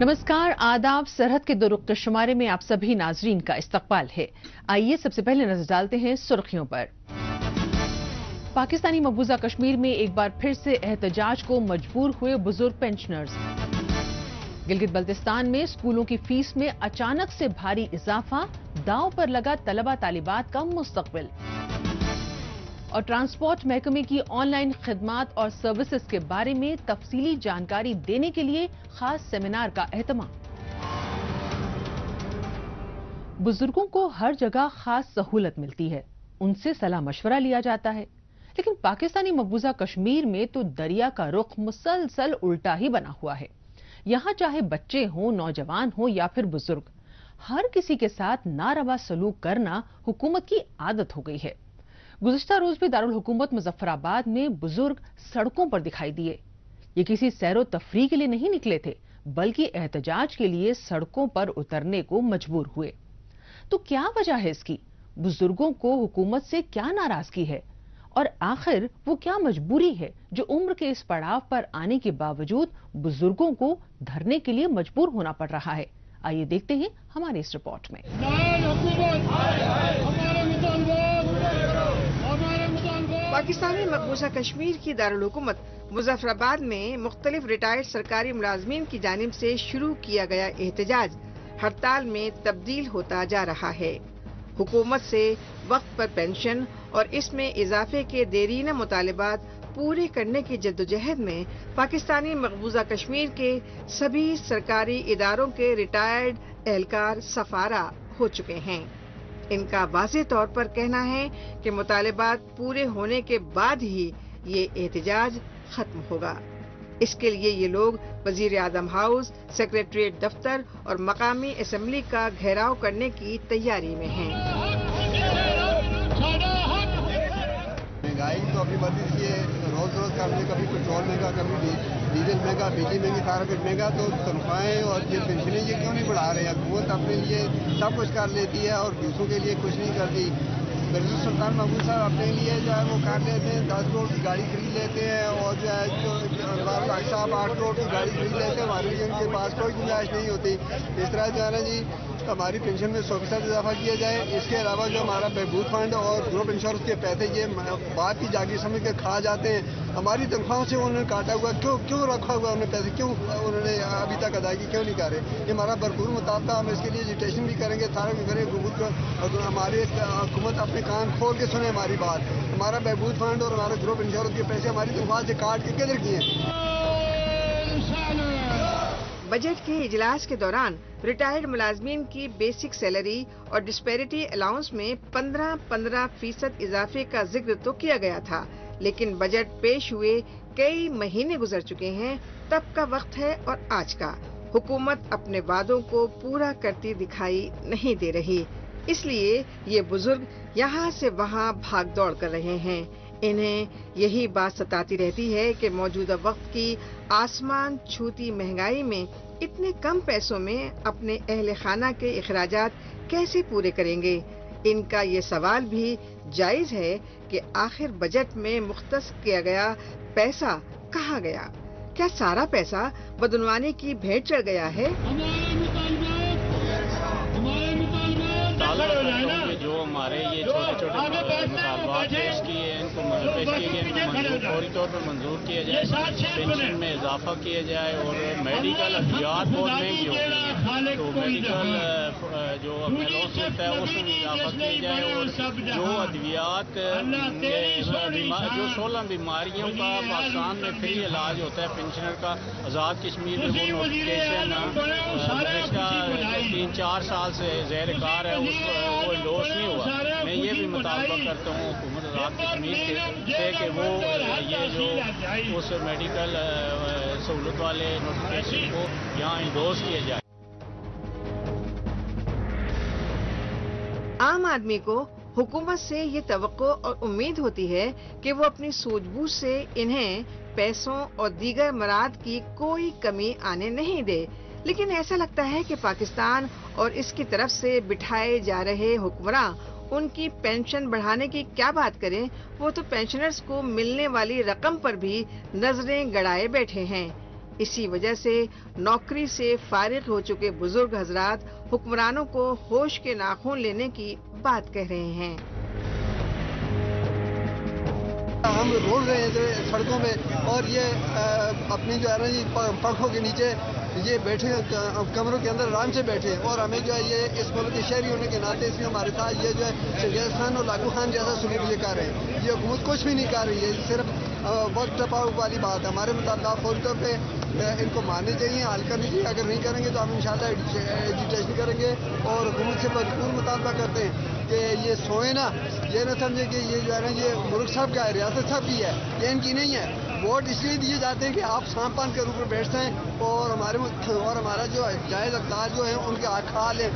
नमस्कार, आदाब। सरहद के दो रुख शुमारे में आप सभी नाजरीन का इस्तकबाल है। आइए सबसे पहले नजर डालते हैं सुर्खियों पर। पाकिस्तानी मकबूजा कश्मीर में एक बार फिर से एहतजाज को मजबूर हुए बुजुर्ग पेंशनर्स। गिलगित बल्तिस्तान में स्कूलों की फीस में अचानक से भारी इजाफा, दांव पर लगा तलबा तालिबात का मुस्तकबिल। और ट्रांसपोर्ट महकमे की ऑनलाइन खिदमात और सर्विसेज के बारे में तफसीली जानकारी देने के लिए खास सेमिनार का एहतमाम। बुजुर्गों को हर जगह खास सहूलत मिलती है, उनसे सलाह मशवरा लिया जाता है, लेकिन पाकिस्तानी मकबूजा कश्मीर में तो दरिया का रुख मुसलसल उल्टा ही बना हुआ है। यहां चाहे बच्चे हों, नौजवान हों या फिर बुजुर्ग, हर किसी के साथ नारवा सलूक करना हुकूमत की आदत हो गई है। गुज़िश्ता रोज भी दारुल हुकूमत मुजफ्फराबाद में बुजुर्ग सड़कों पर दिखाई दिए। ये किसी सैरो तफरीह के लिए नहीं निकले थे, बल्कि एहतजाज के लिए सड़कों पर उतरने को मजबूर हुए। तो क्या वजह है इसकी? बुजुर्गों को हुकूमत से क्या नाराजगी है और आखिर वो क्या मजबूरी है जो उम्र के इस पड़ाव पर आने के बावजूद बुजुर्गों को धरने के लिए मजबूर होना पड़ रहा है? आइए देखते हैं हमारी इस रिपोर्ट में। पाकिस्तानी मकबूजा कश्मीर की दारुल हुकूमत मुजफ्फराबाद में मुख्तलिफ रिटायर्ड सरकारी मुलाजमीन की जानिब से शुरू किया गया एहतजाज हड़ताल में तब्दील होता जा रहा है। हुकूमत से वक्त पर पेंशन और इसमें इजाफे के देरीना मुतालिबात पूरे करने की जद्दोजहद में पाकिस्तानी मकबूजा कश्मीर के सभी सरकारी इदारों के रिटायर्ड एहलकार सफारा हो चुके हैं। इनका वाज़ेह तौर पर कहना है कि मुतालिबात पूरे होने के बाद ही ये एहतजाज खत्म होगा। इसके लिए ये लोग वजीर आज़म हाउस, सेक्रेटरीट दफ्तर और मकामी असेंबली का घेराव करने की तैयारी में हैं। महंगाई तो अपनी मर्जी से रोज रोज का कभी पेट्रोल महंगा, कभी डीजल महंगा, बिजली महंगी, सारा कुछ महंगा, तो तनख्वाहें और ये पेंशनें ये क्यों नहीं बढ़ा रहे हैं? हुकूमत अपने लिए सब कुछ कर लेती है और दूसरों के लिए कुछ नहीं करती। मिर्जा सुल्तान महमूद साहब अपने लिए जो है वो कर लेते हैं, 10 करोड़ की गाड़ी खरीद लेते हैं और जो है अनवर भाई साहब 8 करोड़ की गाड़ी खरीद लेते हैं। हमारे लिए उनके पास कोई गुंजाइश नहीं होती। इस तरह जो है ना जी, हमारी पेंशन में 100% इजाफा किया जाए। इसके अलावा जो हमारा बहबूद फंड और ग्रुप इंश्योरेंस के पैसे ये बात की जागी समझ के खा जाते हैं। हमारी तनख्वाहों से उन्होंने काटा हुआ, क्यों रखा हुआ उन्होंने पैसे, क्यों उन्होंने अभी तक अदायगी क्यों नहीं कर रहे? ये हमारा भरपूर मुतालबा, हम इसके लिए एजिटेशन भी करेंगे, सारा भी करेंगे। हमारे हुकूमत अपने कान खोल के सुने हमारी बात। हमारा बहबूद फंड और हमारा ग्रुप इंश्योरेंस के पैसे हमारी तनख्वाह से काट के किधर किए? बजट के इजलास के दौरान रिटायर्ड मुलाजमीन की बेसिक सैलरी और डिस्पैरिटी अलाउंस में 15% इजाफे का जिक्र तो किया गया था, लेकिन बजट पेश हुए कई महीने गुजर चुके हैं। तब का वक्त है और आज का। हुकूमत अपने वादों को पूरा करती दिखाई नहीं दे रही, इसलिए ये बुजुर्ग यहाँ से वहाँ भाग दौड़ कर रहे हैं। इन्हें यही बात सताती रहती है कि मौजूदा वक्त की आसमान छूती महंगाई में इतने कम पैसों में अपने अहले खाना के इखराजात कैसे पूरे करेंगे। इनका ये सवाल भी जायज है कि आखिर बजट में मुख्तस किया गया पैसा कहाँ गया? क्या सारा पैसा बदनवाने की भेंट चढ़ गया है? जो हमारे ये छोटे छोटे मुतालबात पेश किए हैं, इनको पेश किए गए फौरी तौर पर मंजूर किया जाए, पेंशन में इजाफा किया जाए और मेडिकल अद्वियात बहुत महंगी हो गई है, तो मेडिकल जो अपने लॉस होता है उसमें इजाफा किया जाए और जो अद्वियात जो 16 बीमारियों का पाकिस्तान में फ्री इलाज होता है पेंशनर का, आज़ाद कश्मीर में वो नोटिफिकेशन पिछला 3-4 साल से ज़ेर कार है, वो लॉस नहीं हुआ। मैं ये भी मुतालबा करता हूँ हुकूमत आज़ाद कश्मीर से कि वो ये जो उस मेडिकल सहूलत वाले नोटिफिकेशन को यहाँ इंडोर्स किया जाए। आम आदमी को हुकूमत से ये तवक्को और उम्मीद होती है कि वो अपनी सूझबूझ से इन्हें पैसों और दीगर मराद की कोई कमी आने नहीं दे, लेकिन ऐसा लगता है कि पाकिस्तान और इसकी तरफ से बिठाए जा रहे हुक्मरां उनकी पेंशन बढ़ाने की क्या बात करें, वो तो पेंशनर्स को मिलने वाली रकम पर भी नजरें गड़ाए बैठे हैं। इसी वजह से नौकरी से फारिग हो चुके बुजुर्ग हजरात हुक्मरानों को होश के नाखून लेने की बात कह रहे हैं। हम रोड रहे हैं सड़कों में और ये अपनी जो है ना ये पंखों के नीचे ये बैठे कमरों के अंदर आराम से बैठे और हमें जो है ये इस मुल्क के शहरी होने के नाते इसमें हमारे साथ ये जो है शहजाद खान और लागू खान जैसा सलूक ये कर रहे हैं। ये हुकूमत कुछ भी नहीं कर रही है, सिर्फ वक्त टपाव वाली बात है। हमारे मुताबिक फौरी तौर पर इनको माननी चाहिए, हल करनी चाहिए। अगर नहीं करेंगे तो हम इंशाल्लाह एजिटेशन करेंगे और हुकूमत से भरपूर मुतालबा करते हैं कि ये सोए ना, ये ना समझे कि ये जो है ना ये मुल्क सब का है, रियासत सब की है, ये इनकी नहीं है। वोट इसलिए दिए जाते हैं कि आप सांप पान के रूप में बैठते हैं और हमारा जो जायज अख्तियार जो है उनके खा लें।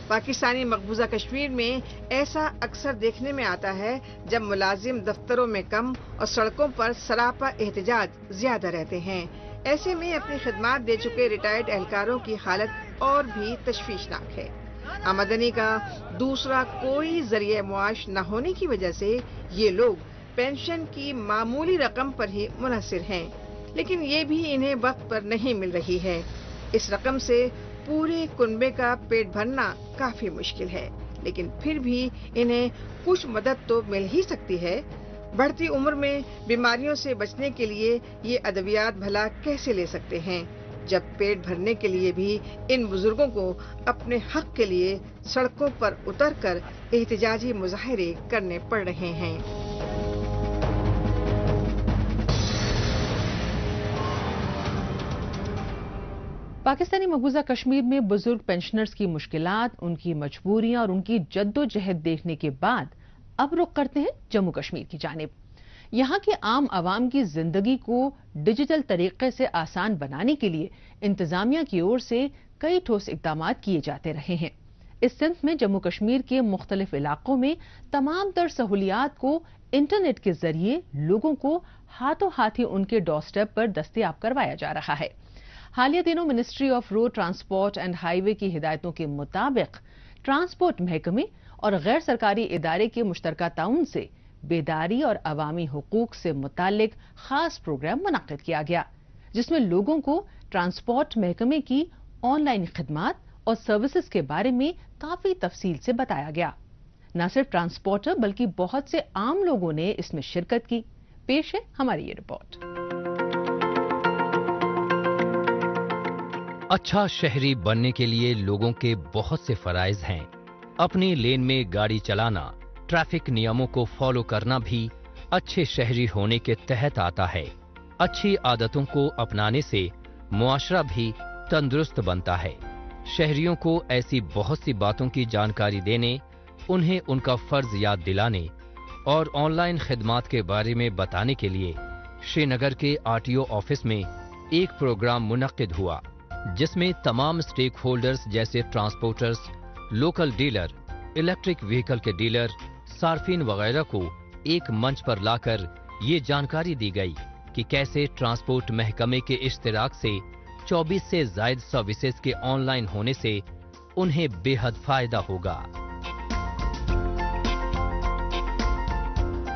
पाकिस्तानी मकबूजा कश्मीर में ऐसा अक्सर देखने में आता है जब मुलाजिम दफ्तरों में कम और सड़कों पर सरापा एहतजाज ज्यादा रहते हैं। ऐसे में अपनी खिदमात दे चुके रिटायर्ड एहलकारों की हालत और भी तशवीशनाक है। आमदनी का दूसरा कोई जरिए मुआश न होने की वजह से ये लोग पेंशन की मामूली रकम पर ही मुनहसिर हैं, लेकिन ये भी इन्हें वक्त पर नहीं मिल रही है। इस रकम से पूरे कुनबे का पेट भरना काफी मुश्किल है, लेकिन फिर भी इन्हें कुछ मदद तो मिल ही सकती है। बढ़ती उम्र में बीमारियों से बचने के लिए ये अद्वियात भला कैसे ले सकते हैं, जब पेट भरने के लिए भी इन बुजुर्गों को अपने हक के लिए सड़कों पर उतरकर एहतजाजी मुजाहरे करने पड़ रहे हैं। पाकिस्तानी मकबूजा कश्मीर में बुजुर्ग पेंशनर्स की मुश्किलात, उनकी मजबूरियां और उनकी जद्दोजहद देखने के बाद अब रुख करते हैं जम्मू कश्मीर की जानिब। यहाँ के आम आवाम की जिंदगी को डिजिटल तरीके से आसान बनाने के लिए इंतजामिया की ओर से कई ठोस इकदाम किए जाते रहे हैं। इस सिलसिले में जम्मू कश्मीर के मुख्तलिफ इलाकों में तमाम तर सहूलियात को इंटरनेट के जरिए लोगों को हाथों हाथ ही उनके डोरस्टेप पर दस्तयाब करवाया जा रहा है। हालिया दिनों ministry of road transport and highway की हिदायतों के मुताबिक ट्रांसपोर्ट महकमे और गैर सरकारी इदारे के मुश्तरका ताउन से बेदारी और अवामी हुकूक से मुतालिक खास प्रोग्राम मुनक्किद किया गया, जिसमें लोगों को ट्रांसपोर्ट महकमे की ऑनलाइन खिदमात और सर्विसेज के बारे में काफी तफसील से बताया गया। न सिर्फ ट्रांसपोर्टर बल्कि बहुत से आम लोगों ने इसमें शिरकत की। पेश है हमारी ये रिपोर्ट। अच्छा शहरी बनने के लिए लोगों के बहुत से फराइज हैं। अपनी लेन में गाड़ी चलाना, ट्रैफिक नियमों को फॉलो करना भी अच्छे शहरी होने के तहत आता है। अच्छी आदतों को अपनाने से मुआशरा भी तंदुरुस्त बनता है। शहरियों को ऐसी बहुत सी बातों की जानकारी देने, उन्हें उनका फर्ज याद दिलाने और ऑनलाइन खिदमात के बारे में बताने के लिए श्रीनगर के आरटीओ ऑफिस में एक प्रोग्राम मुनक्किद हुआ, जिसमें तमाम स्टेक होल्डर्स जैसे transporters, local dealer, electric vehicle के डीलर, सार्फिन वगैरह को एक मंच पर लाकर ये जानकारी दी गई कि कैसे ट्रांसपोर्ट महकमे के इश्तिराक से 24 से ज्यादा सर्विसेज के ऑनलाइन होने से उन्हें बेहद फायदा होगा।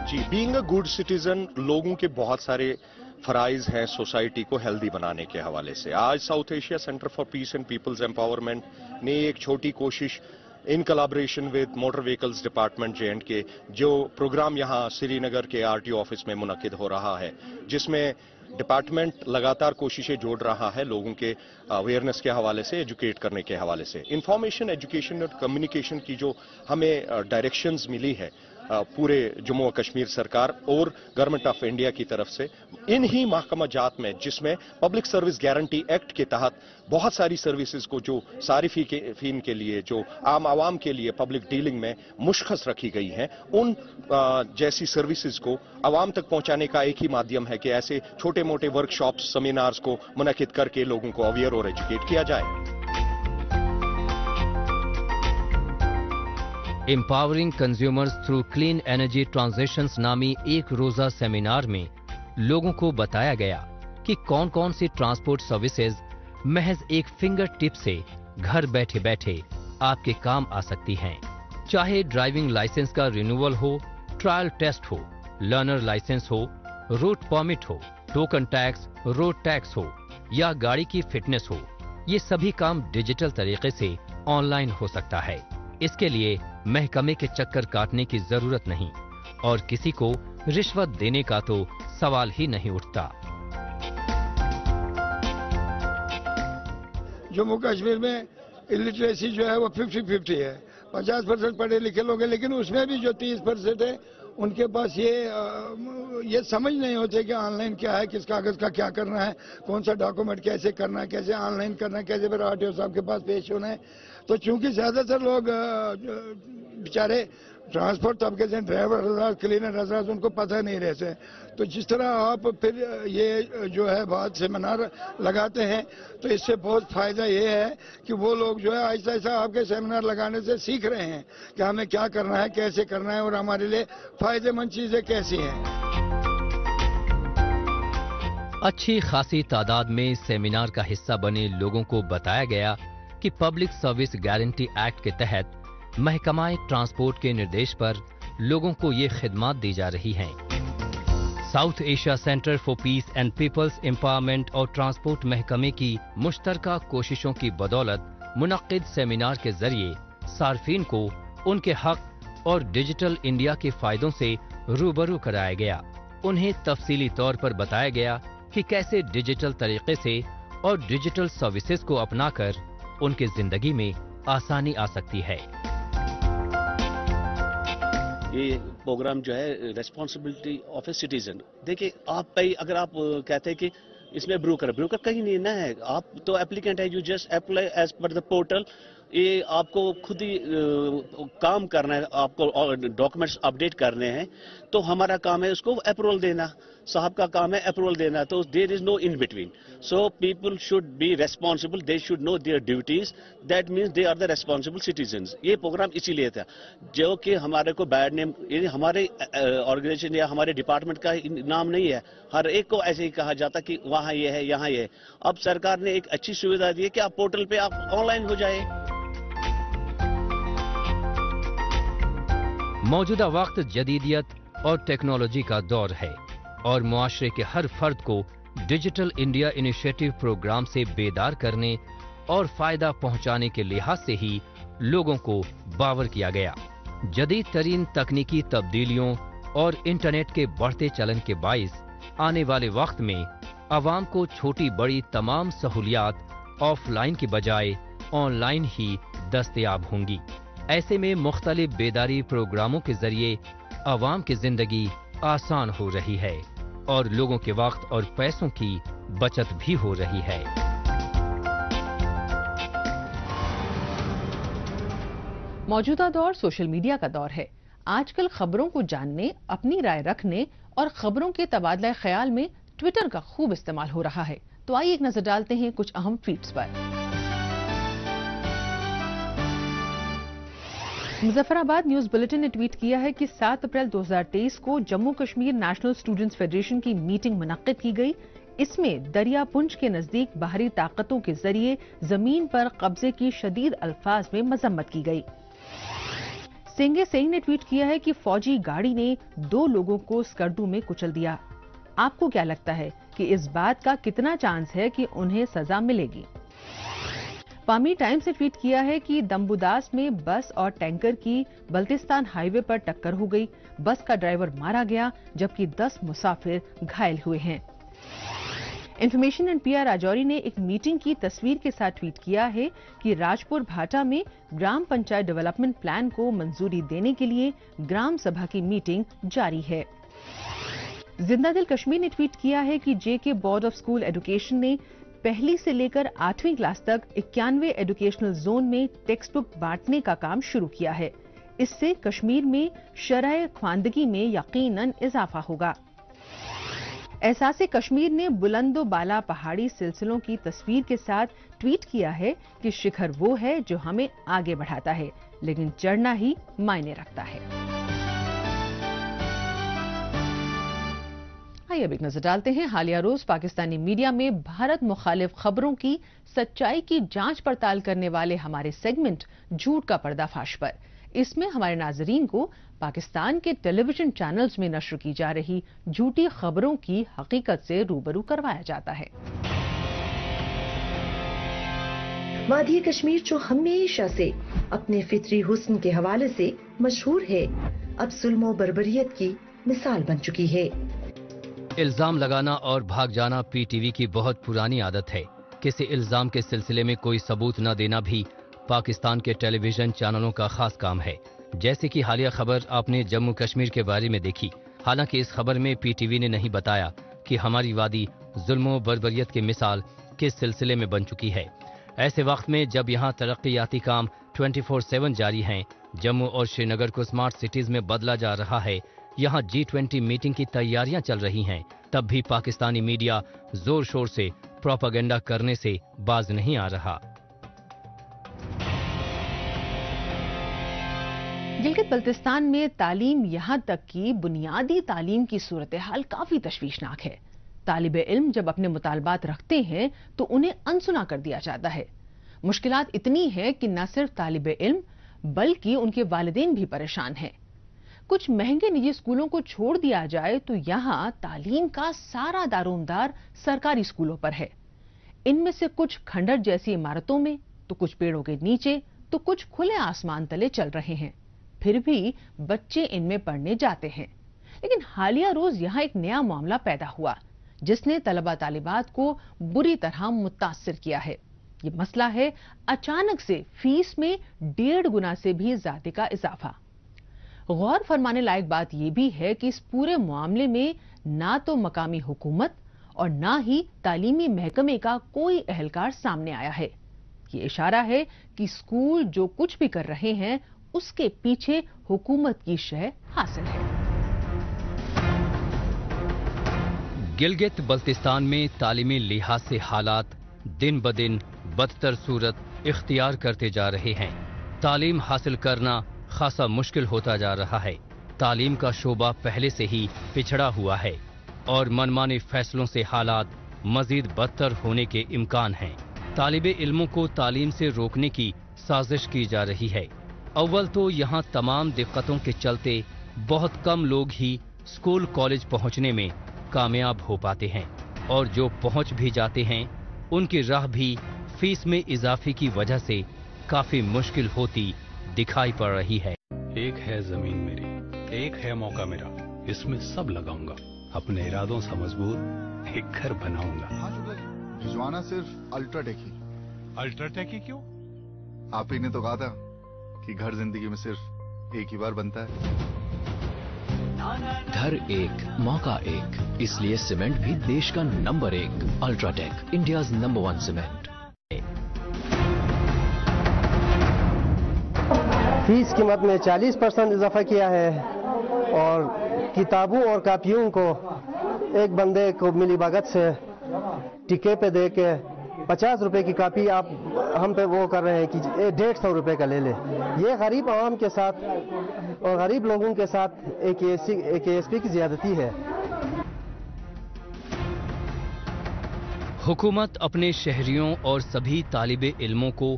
जी, बीइंग अ गुड सिटीजन लोगों के बहुत सारे फराइज हैं सोसाइटी को हेल्दी बनाने के हवाले से। आज South Asia Centre for Peace and People's Empowerment ने एक छोटी कोशिश in collaboration with motor vehicles department J&K जो प्रोग्राम यहाँ श्रीनगर के आरटीओ ऑफिस में मुनक्किद हो रहा है, जिसमें डिपार्टमेंट लगातार कोशिशें जोड़ रहा है लोगों के अवेयरनेस के हवाले से, एजुकेट करने के हवाले से। इंफॉर्मेशन, एजुकेशन और कम्युनिकेशन की जो हमें डायरेक्शंस मिली है पूरे जम्मू और कश्मीर सरकार और गवर्नमेंट ऑफ इंडिया की तरफ से, इन ही महकमा जात में जिसमें पब्लिक सर्विस गारंटी एक्ट के तहत बहुत सारी सर्विसेज को जो सारिफीन के लिए, जो आम आवाम के लिए पब्लिक डीलिंग में मुश्खस रखी गई हैं, उन जैसी सर्विसेज को आवाम तक पहुंचाने का एक ही माध्यम है कि ऐसे छोटे मोटे वर्कशॉप्स, सेमिनार्स को मुनक्किद करके लोगों को अवेयर और एजुकेट किया जाए। Empowering consumers through clean energy transitions नामी एक रोजा सेमिनार में लोगों को बताया गया कि कौन कौन सी ट्रांसपोर्ट सर्विसेज महज एक फिंगर टिप से घर बैठे बैठे आपके काम आ सकती हैं। चाहे ड्राइविंग लाइसेंस का रिन्यूअल हो, ट्रायल टेस्ट हो, लर्नर लाइसेंस हो, रोड परमिट हो, टोकन टैक्स, रोड टैक्स हो या गाड़ी की फिटनेस हो, ये सभी काम डिजिटल तरीके से ऑनलाइन हो सकता है। इसके लिए महकमे के चक्कर काटने की जरूरत नहीं और किसी को रिश्वत देने का तो सवाल ही नहीं उठता। जम्मू कश्मीर में इलिटरेसी जो है वो 50-50 है। 50% पढ़े लिखे लोग हैं, लेकिन उसमें भी जो 30% है उनके पास ये समझ नहीं होते कि ऑनलाइन क्या है, किस कागज का क्या करना है, कौन सा डॉक्यूमेंट कैसे करना है, कैसे ऑनलाइन करना है, कैसे फिर आरटीओ साहब के पास पेश होना है। तो चूंकि ज्यादातर लोग बेचारे ट्रांसपोर्ट तबके से ड्राइवर हजरात, क्लीनर हजरात, उनको पता नहीं रहते। तो जिस तरह आप फिर ये जो है बहुत सेमिनार लगाते हैं, तो इससे बहुत फायदा ये है कि वो लोग जो है ऐसा ऐसा आपके सेमिनार लगाने से सीख रहे हैं कि हमें क्या करना है, कैसे करना है और हमारे लिए फायदेमंद चीजें कैसी हैं। अच्छी खासी तादाद में सेमिनार का हिस्सा बने लोगों को बताया गया कि पब्लिक सर्विस गारंटी एक्ट के तहत महकमा ट्रांसपोर्ट के निर्देश पर लोगों को ये खिदमत दी जा रही हैं। South Asia Centre for Peace and People's Empowerment और ट्रांसपोर्ट महकमे की मुश्तरका कोशिशों की बदौलत मुनक्किद सेमिनार के जरिए सार्फिन को उनके हक और डिजिटल इंडिया के फायदों से रूबरू कराया गया। उन्हें तफसीली तौर पर बताया गया कि कैसे डिजिटल तरीके से और डिजिटल सर्विसेज को अपनाकर उनकी जिंदगी में आसानी आ सकती है। ये प्रोग्राम जो है रेस्पॉन्सिबिलिटी ऑफ ए सिटीजन। देखिए, आप भाई अगर आप कहते हैं कि इसमें ब्रोकर कहीं नहीं ना है, आप तो एप्लीकेंट है, you just apply as per the portal. ये आपको खुद ही काम करना है, आपको डॉक्यूमेंट्स अपडेट करने हैं, तो हमारा काम है उसको अप्रूवल देना, साहब का काम है अप्रूवल देना। तो there is no in between. So people should be responsible, they should know their duties, that means they are the responsible citizens. ये प्रोग्राम इसीलिए था जो कि हमारे को बैड नेम, हमारे ऑर्गेनाइजेशन या हमारे डिपार्टमेंट का नाम नहीं है, हर एक को ऐसे ही कहा जाता कि वहाँ ये है, यहाँ ये है। अब सरकार ने एक अच्छी सुविधा दी है कि आप पोर्टल पे आप ऑनलाइन हो जाए। मौजूदा वक्त जदीदियत और टेक्नोलॉजी का दौर है और मुआशरे के हर फर्द को डिजिटल इंडिया इनिशिएटिव प्रोग्राम से बेदार करने और फायदा पहुंचाने के लिहाज से ही लोगों को बावर किया गया। जदीद तरीन तकनीकी तब्दीलियों और इंटरनेट के बढ़ते चलन के बाइस आने वाले वक्त में अवाम को छोटी बड़ी तमाम सहूलियात ऑफलाइन की बजाय ऑनलाइन ही दस्तयाब होंगी। ऐसे में मुख्तलिफ बेदारी प्रोग्रामों के जरिए अवाम की जिंदगी आसान हो रही है और लोगों के वक्त और पैसों की बचत भी हो रही है। मौजूदा दौर सोशल मीडिया का दौर है। आजकल खबरों को जानने, अपनी राय रखने और खबरों के तबादला ख्याल में ट्विटर का खूब इस्तेमाल हो रहा है। तो आइए एक नजर डालते हैं कुछ अहम ट्वीट्स पर। मुजफ्फराबाद न्यूज बुलेटिन ने ट्वीट किया है कि 7 अप्रैल 2023 को Jammu Kashmir national students federation की मीटिंग मुनक्किद की गई। इसमें दरियापुंज के नजदीक बाहरी ताकतों के जरिए जमीन पर कब्जे की शदीद अल्फाज में मजम्मत की गई। सेंगे सिंह ने ट्वीट किया है कि फौजी गाड़ी ने 2 लोगों को स्कर्दू में कुचल दिया। आपको क्या लगता है कि इस बात का कितना चांस है कि उन्हें सजा मिलेगी? पामी टाइम्स ने ट्वीट किया है कि दम्बुदास में बस और टैंकर की बल्तिस्तान हाईवे पर टक्कर हो गई। बस का ड्राइवर मारा गया जबकि 10 मुसाफिर घायल हुए हैं। इंफॉर्मेशन एंड पीआर राजौरी ने एक मीटिंग की तस्वीर के साथ ट्वीट किया है कि राजपुर भाटा में ग्राम पंचायत डेवलपमेंट प्लान को मंजूरी देने के लिए ग्राम सभा की मीटिंग जारी है। जिंदादिल कश्मीर ने ट्वीट किया है कि जेके बोर्ड ऑफ स्कूल एजुकेशन ने पहली से लेकर 8वीं क्लास तक 91 एजुकेशनल जोन में टेक्स्ट बुक बांटने का काम शुरू किया है। इससे कश्मीर में शरह ख्वानदगी में यकीनन इजाफा होगा। एहसासे कश्मीर ने बुलंदो बाला पहाड़ी सिलसिलों की तस्वीर के साथ ट्वीट किया है कि शिखर वो है जो हमें आगे बढ़ाता है, लेकिन चढ़ना ही मायने रखता है। आइए अब एक नजर डालते हैं हालिया रोज पाकिस्तानी मीडिया में भारत मुखालिफ खबरों की सच्चाई की जांच पड़ताल करने वाले हमारे सेगमेंट झूठ का पर्दाफाश पर। इसमें हमारे नाजरीन को पाकिस्तान के टेलीविजन चैनल्स में नश्र की जा रही झूठी खबरों की हकीकत से रूबरू करवाया जाता है। वादी कश्मीर जो हमेशा से अपने फितरी हुस्न के हवाले से मशहूर है, अब जुल्म और बर्बरियत की मिसाल बन चुकी है। इल्जाम लगाना और भाग जाना पीटीवी की बहुत पुरानी आदत है। किसी इल्जाम के सिलसिले में कोई सबूत न देना भी पाकिस्तान के टेलीविजन चैनलों का खास काम है। जैसे कि हालिया खबर आपने जम्मू कश्मीर के बारे में देखी। हालांकि इस खबर में पीटीवी ने नहीं बताया कि हमारी वादी जुल्म और बर्बरियत की मिसाल किस सिलसिले में बन चुकी है। ऐसे वक्त में जब यहाँ तरक्याती काम 24/7 जारी हैं, जम्मू और श्रीनगर को स्मार्ट सिटीज में बदला जा रहा है, यहाँ G20 मीटिंग की तैयारियां चल रही हैं, तब भी पाकिस्तानी मीडिया जोर शोर से प्रोपेगेंडा करने से बाज नहीं आ रहा। गिलगित बल्तिस्तान में तालीम यहाँ तक कि बुनियादी तालीम की सूरत हाल काफी तशवीशनाक है। तालिबे इल्म जब अपने मुतालबात रखते हैं तो उन्हें अनसुना कर दिया जाता है। मुश्किलात इतनी है कि न सिर्फ तालिबे इल्म बल्कि उनके वालिदैन भी परेशान हैं। कुछ महंगे निजी स्कूलों को छोड़ दिया जाए तो यहाँ तालीम का सारा दारोमदार सरकारी स्कूलों पर है। इनमें से कुछ खंडर जैसी इमारतों में, तो कुछ पेड़ों के नीचे, तो कुछ खुले आसमान तले चल रहे हैं। फिर भी बच्चे इनमें पढ़ने जाते हैं। लेकिन हालिया रोज यहाँ एक नया मामला पैदा हुआ जिसने तलबा तालिबात को बुरी तरह मुतासिर किया है। ये मसला है अचानक से फीस में 1.5 गुना से भी ज्यादा का इजाफा। गौर फरमाने लायक बात यह भी है कि इस पूरे मामले में ना तो मकामी हुकूमत और ना ही तालीमी महकमे का कोई अहलकार सामने आया है। ये इशारा है कि स्कूल जो कुछ भी कर रहे हैं उसके पीछे हुकूमत की शह हासिल है। गिलगित बल्तिस्तान में तालीमी लिहाज से हालात दिन ब दिन बदतर सूरत इख्तियार करते जा रहे हैं। तालीम हासिल करना खासा मुश्किल होता जा रहा है। तालीम का शोबा पहले से ही पिछड़ा हुआ है और मनमाने फैसलों से हालात मजीद बदतर होने के इम्कान हैं। तालिबे इल्मों को तालीम से रोकने की साजिश की जा रही है। अव्वल तो यहाँ तमाम दिक्कतों के चलते बहुत कम लोग ही स्कूल कॉलेज पहुँचने में कामयाब हो पाते हैं और जो पहुँच भी जाते हैं उनकी राह भी फीस में इजाफे की वजह से काफी मुश्किल होती दिखाई पड़ रही है। एक है जमीन मेरी, एक है मौका मेरा, इसमें सब लगाऊंगा, अपने इरादों से मजबूत एक घर बनाऊंगा। भिजवाना सिर्फ अल्ट्राटेक ही। अल्ट्राटेक ही क्यों? आप ही ने तो कहा था कि घर जिंदगी में सिर्फ एक ही बार बनता है। घर एक, मौका एक, इसलिए सीमेंट भी देश का number 1 UltraTech, India's number 1 cement. Fees कीमत में 40% इजाफा किया है और किताबों और कापियों को एक बंदे को मिली भगत से टिके पे दे के 50 रुपए की कापी आप हम पे वो कर रहे हैं कि 150 रुपए का ले ले। ये गरीब आवाम के साथ और गरीब लोगों के साथ एक ASP की ज्यादती है। हुकूमत अपने शहरियों और सभी तालिबे इल्मों को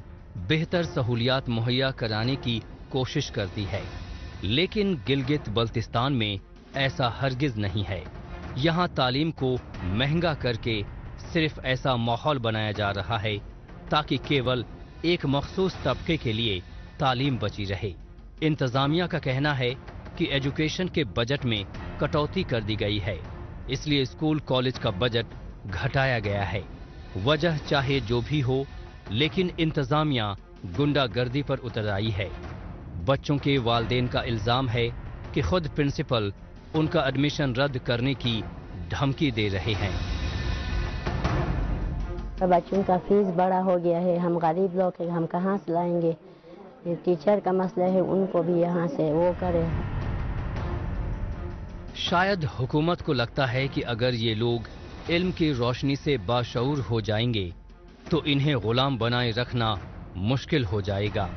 बेहतर सहूलियात मुहैया कराने की कोशिश करती है, लेकिन गिलगित बल्तिस्तान में ऐसा हरगिज नहीं है। यहाँ तालीम को महंगा करके सिर्फ ऐसा माहौल बनाया जा रहा है ताकि केवल एक मखसूस तबके के लिए तालीम बची रहे। इंतजामिया का कहना है कि एजुकेशन के बजट में कटौती कर दी गई है, इसलिए स्कूल कॉलेज का बजट घटाया गया है। वजह चाहे जो भी हो, लेकिन इंतजामिया गुंडागर्दी पर उतर आई है। बच्चों के वालिदैन का इल्जाम है कि खुद प्रिंसिपल उनका एडमिशन रद्द करने की धमकी दे रहे हैं। बच्चों का फीस बड़ा हो गया है, हम गरीब लोग हैं, हम कहाँ से लाएंगे। ये टीचर का मसला है, उनको भी यहाँ से वो करे। शायद हुकूमत को लगता है कि अगर ये लोग इल्म की रोशनी से बाशऊर हो जाएंगे तो इन्हें गुलाम बनाए रखना मुश्किल हो जाएगा।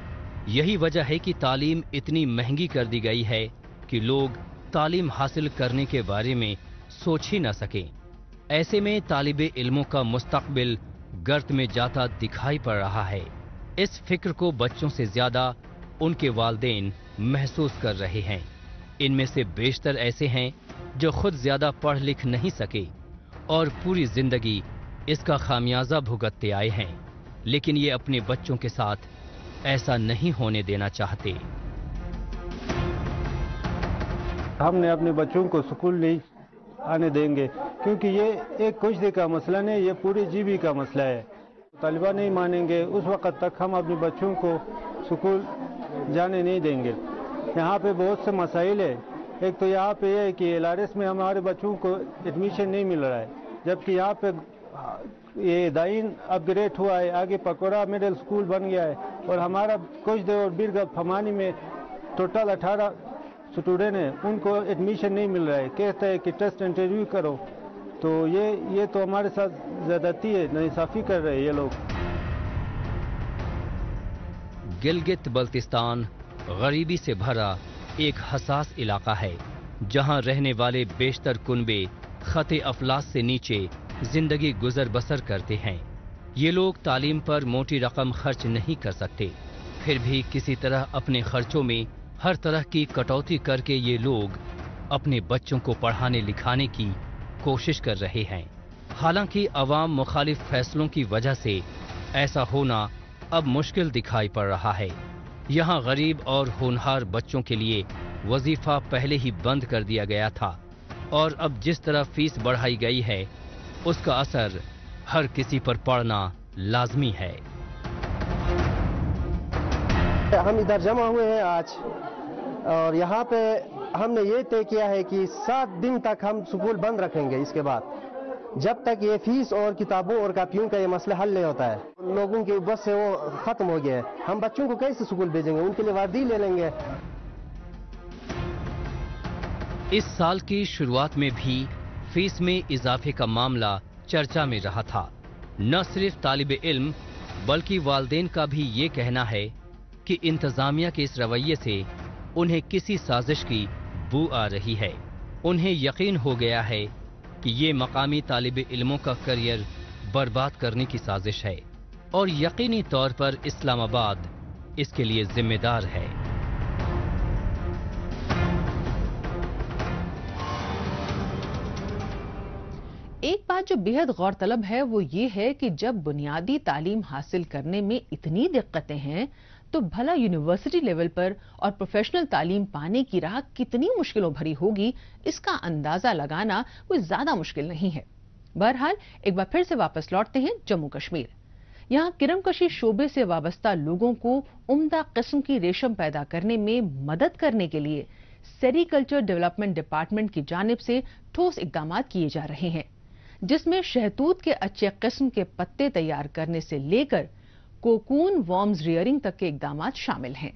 यही वजह है कि तालीम इतनी महंगी कर दी गई है कि लोग तालीम हासिल करने के बारे में सोच ही न सकें। ऐसे में तालिबे इल्मों का मुस्तकबिल गर्त में जाता दिखाई पड़ रहा है। इस फिक्र को बच्चों से ज्यादा उनके वालिदैन महसूस कर रहे हैं। इनमें से बेशतर ऐसे हैं जो खुद ज्यादा पढ़ लिख नहीं सके और पूरी जिंदगी इसका खामियाजा भुगतते आए हैं, लेकिन ये अपने बच्चों के साथ ऐसा नहीं होने देना चाहते। हमने अपने बच्चों को स्कूल नहीं आने देंगे क्योंकि ये एक कुछ दिन का मसला नहीं, ये पूरी जीवी का मसला है। तालिबान नहीं मानेंगे उस वक्त तक हम अपने बच्चों को स्कूल जाने नहीं देंगे। यहाँ पे बहुत से मसाइल है। एक तो यहाँ पे ये है कि LRS में हमारे बच्चों को एडमिशन नहीं मिल रहा है, जबकि यहाँ पे ये दाइन अपग्रेड हुआ है, आगे पकोड़ा मिडिल स्कूल बन गया है और हमारा कुछ देर बीरगा फमानी में टोटल 18 स्टूडेंट हैं, उनको एडमिशन नहीं मिल रहा है। कहते हैं कि टेस्ट इंटरव्यू करो, तो ये तो हमारे साथ ज्यादती है, नाइंसाफी कर रहे हैं ये लोग। गिलगित बल्तिस्तान गरीबी से भरा एक हसास इलाका है, जहां रहने वाले बेशतर कुनबे खते अफलास से नीचे जिंदगी गुजर बसर करते हैं। ये लोग तालीम पर मोटी रकम खर्च नहीं कर सकते, फिर भी किसी तरह अपने खर्चों में हर तरह की कटौती करके ये लोग अपने बच्चों को पढ़ाने लिखाने की कोशिश कर रहे हैं। हालांकि अवाम मुखालिफ फैसलों की वजह से ऐसा होना अब मुश्किल दिखाई पड़ रहा है। यहाँ गरीब और होनहार बच्चों के लिए वजीफा पहले ही बंद कर दिया गया था और अब जिस तरह फीस बढ़ाई गई है उसका असर हर किसी पर पड़ना लाजमी है। हम इधर जमा हुए हैं आज और यहाँ पे हमने ये तय किया है कि 7 दिन तक हम स्कूल बंद रखेंगे, इसके बाद जब तक ये फीस और किताबों और कापियों का ये मसला हल नहीं होता है। लोगों के बस से वो खत्म हो गया है। हम बच्चों को कैसे स्कूल भेजेंगे, उनके लिए वर्दी ले लेंगे। इस साल की शुरुआत में भी फीस में इजाफे का मामला चर्चा में रहा था। न सिर्फ तालिबे इल्म बल्कि वालिदैन का भी ये कहना है कि इंतजामिया के इस रवैये से उन्हें किसी साजिश की बू आ रही है। उन्हें यकीन हो गया है कि ये मकामी तालिबे इल्मों का करियर बर्बाद करने की साजिश है और यकीनी तौर पर इस्लामाबाद इसके लिए जिम्मेदार है। एक बात जो बेहद गौरतलब है वो ये है कि जब बुनियादी तालीम हासिल करने में इतनी दिक्कतें हैं तो भला यूनिवर्सिटी लेवल पर और प्रोफेशनल तालीम पाने की राह कितनी मुश्किलों भरी होगी, इसका अंदाजा लगाना कोई ज्यादा मुश्किल नहीं है। बहरहाल एक बार फिर से वापस लौटते हैं जम्मू कश्मीर। यहाँ किरमकशी शोबे से वाबस्ता लोगों को उम्दा किस्म की रेशम पैदा करने में मदद करने के लिए सेरीकल्चर डेवलपमेंट डिपार्टमेंट की जानिब से ठोस इकदाम किए जा रहे हैं, जिसमें शहतूत के अच्छे किस्म के पत्ते तैयार करने से लेकर कोकून वॉर्म्स रियरिंग तक के इकदाम शामिल हैं।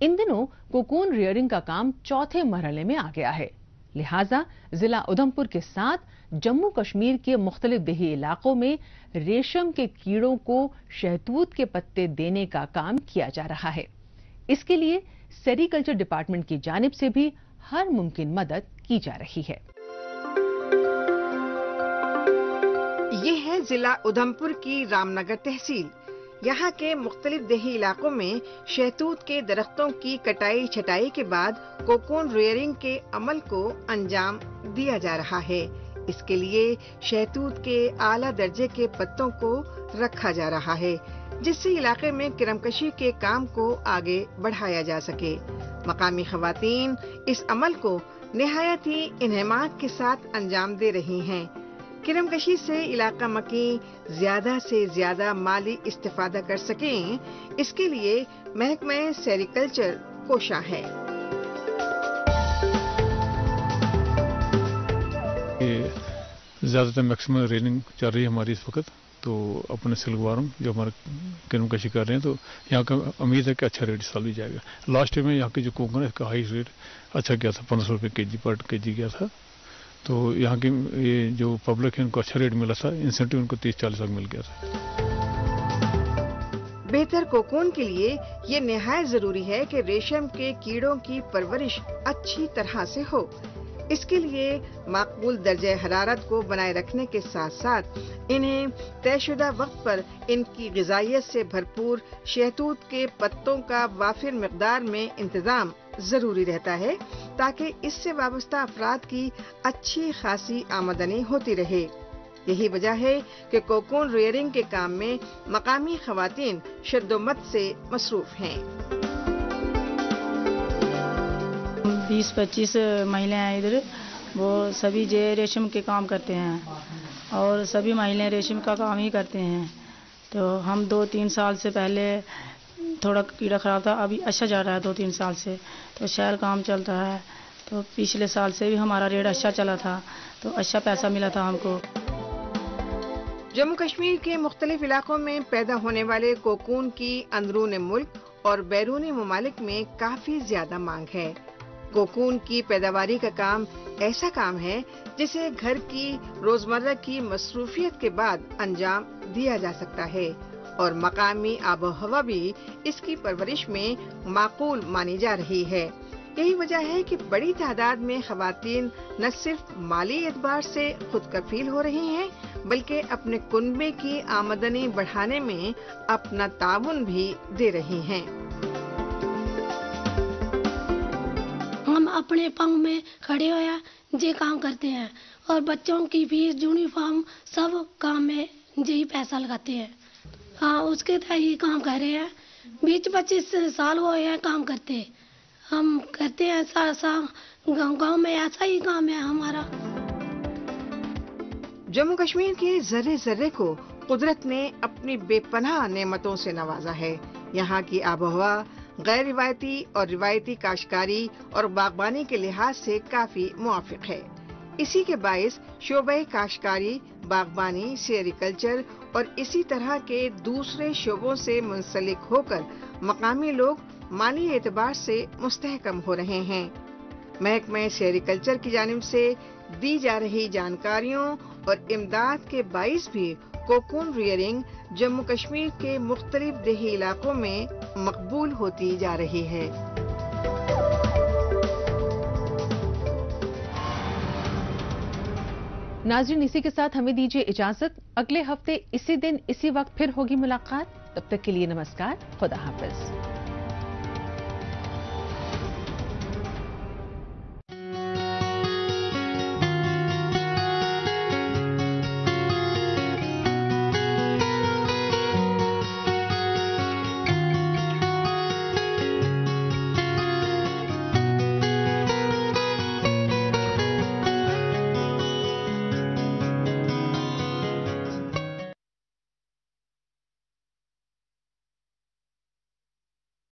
इन दिनों कोकून रियरिंग का काम चौथे मरहले में आ गया है, लिहाजा जिला उधमपुर के साथ जम्मू कश्मीर के मुख्तलिफ देही इलाकों में रेशम के कीड़ों को शहतूत के पत्ते देने का काम किया जा रहा है। इसके लिए सेरीकल्चर डिपार्टमेंट की जानिब से भी हर मुमकिन मदद की जा रही है। ये है जिला उधमपुर की रामनगर तहसील। यहाँ के मुख्तलिफ देही इलाकों में शहतूत के दरख्तों की कटाई छटाई के बाद कोकून रेयरिंग के अमल को अंजाम दिया जा रहा है। इसके लिए शहतूत के आला दर्जे के पत्तों को रखा जा रहा है, जिससे इलाके में किरमकशी के काम को आगे बढ़ाया जा सके। मकामी खवातीन इस अमल को निहायत ही इन्हमाक के साथ अंजाम दे रही हैं। किरमकशी से इलाका मकी ज्यादा से ज्यादा माली इस्तेफादा कर सकें, इसके लिए महकमा सेरीकल्चर कोशा है। ज्यादातर मैक्सिमम रेनिंग चल रही है हमारी इस वक्त, तो अपने सिलगवारों जो हमारे किरमकशी कर रहे हैं, तो यहाँ का उम्मीद है कि अच्छा रेट साल भी जाएगा। लास्ट ईयर में यहाँ की जो कोकून है इसका हाई रेट अच्छा गया था, 1500 रुपये केजी पर केजी गया था। तो यहाँ की ये जो पब्लिक है उनको अच्छा रेट मिला था, इंसेंटिव उनको 30-40 लाख मिल गया था। बेहतर कोकून के लिए ये निहायत जरूरी है कि रेशम के कीड़ों की परवरिश अच्छी तरह से हो। इसके लिए माकबूल दर्जे हरारत को बनाए रखने के साथ साथ इन्हें तयशुदा वक्त पर इनकी ग़िज़ाइयत से भरपूर शहतूत के पत्तों का वाफिर मिक़दार में इंतजाम ضروری رہتا ہے تاکہ اس سے وابستہ افراد کی اچھی خاصی آمدنی ہوتی رہے۔ یہی وجہ ہے کہ کوکون ریئرنگ کے کام میں مقامی خواتین شد و مت سے مصروف ہیں۔ 20-25 مہیلیں ہیں ادھر، وہ سبھی ریشم کے کام کرتے ہیں اور سبھی مہیلیں ریشم کا کام ہی کرتے ہیں۔ تو ہم 2-3 سال سے پہلے تھوڑا کیڑا خراب تھا، ابھی اچھا جا رہا ہے 2-3 سال سے، تو شہر کام چلتا ہے۔ تو پچھلے سال سے بھی ہمارا ریٹ اچھا چلا تھا، تو اچھا پیسہ ملا تھا ہم کو۔ جموں کشمیر کے مختلف علاقوں میں پیدا ہونے والے کوکون کی اندرون ملک اور بیرونی ممالک میں کافی زیادہ مانگ ہے۔ کوکون کی پیداواری کا کام ایسا کام ہے جسے گھر کی روزمرہ کی مصروفیت کے بعد انجام دیا جا سکتا ہے، اور مقامی آب و ہوا بھی اس کی پرورش میں معقول مانی جا رہی ہے۔ یہی وجہ ہے کہ بڑی تعداد میں خواتین نہ صرف مالی اعتبار سے خود کفیل ہو رہی ہیں بلکہ اپنے کنبے کی آمدنی بڑھانے میں اپنا تعاون بھی دے رہی ہیں۔ ہم اپنے پاؤں میں کھڑے ہویا جی کام کرتے ہیں، اور بچوں کی فیس یونیفارم سب کام میں یہی پیسہ لگاتے ہیں۔ ہاں اس کے تحت ہی کام کر رہے ہیں، 20-25 سال ہوئے ہیں کام کرتے، ہم کرتے ہیں ایسا گاؤں میں ایسا ہی کام ہے ہمارا۔ جموں کشمیر کے ذرے ذرے کو قدرت نے اپنی بے پناہ نعمتوں سے نوازا ہے۔ یہاں کی آب و ہوا غیر روایتی اور روایتی کاشتکاری اور باغبانی کے لحاظ سے کافی موافق ہے۔ اسی کے باعث شعبہ کاشتکاری، باغبانی، سیریکلچر اور اسی طرح کے دوسرے شعبوں سے منسلک ہو کر مقامی لوگ مالی اعتبار سے مستحکم ہو رہے ہیں۔ محکمہ سیریکلچر کی جانب سے دی جا رہی جانکاریوں اور امداد کے باعث بھی کوکون ریئرنگ جموں کشمیر کے مختلف دیہی علاقوں میں مقبول ہوتی جا رہی ہے۔ ناظرین، اسی کے ساتھ ہمیں دیجیے اجازت، اگلے ہفتے اسی دن اسی وقت پھر ہوگی ملاقات۔ تب تک کے لیے نمسکار، خدا حافظ۔